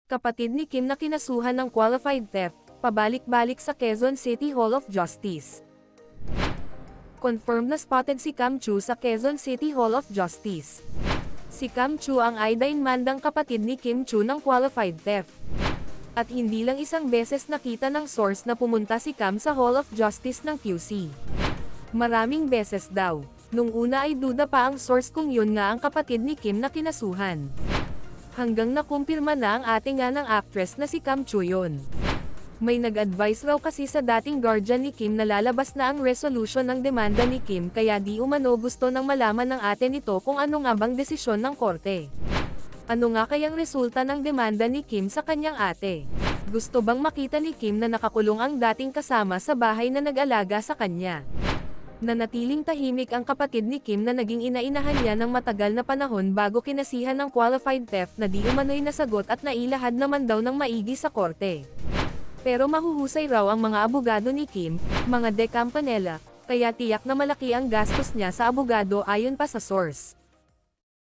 Kapatid ni Kim na kinasuhan ng qualified theft, pabalik-balik sa Quezon City Hall of Justice. Confirmed na spotted si Cam Chu sa Quezon City Hall of Justice. Si Cam Chu ang idinmandang kapatid ni Kim Chu ng qualified theft. At hindi lang isang beses nakita ng source na pumunta si Cam sa Hall of Justice ng QC. Maraming beses daw. Nung una ay duda pa ang source kung yun nga ang kapatid ni Kim na kinasuhan. Hanggang nakumpirma na ang ate nga ng actress na si Cam Chu yun. May nag-advise raw kasi sa dating guardian ni Kim na lalabas na ang resolution ng demanda ni Kim kaya di umano gusto nang malaman ng ate nito kung ano nga bang desisyon ng korte. Ano nga kayang resulta ng demanda ni Kim sa kanyang ate? Gusto bang makita ni Kim na nakakulong ang dating kasama sa bahay na nag-alaga sa kanya? Nanatiling tahimik ang kapatid ni Kim na naging ina-inahan niya ng matagal na panahon bago kinasihan ng qualified theft na di umano'y nasagot at nailahad naman daw ng maigi sa korte. Pero mahuhusay raw ang mga abogado ni Kim, mga de Campanella, kaya tiyak na malaki ang gastos niya sa abogado ayon pa sa source.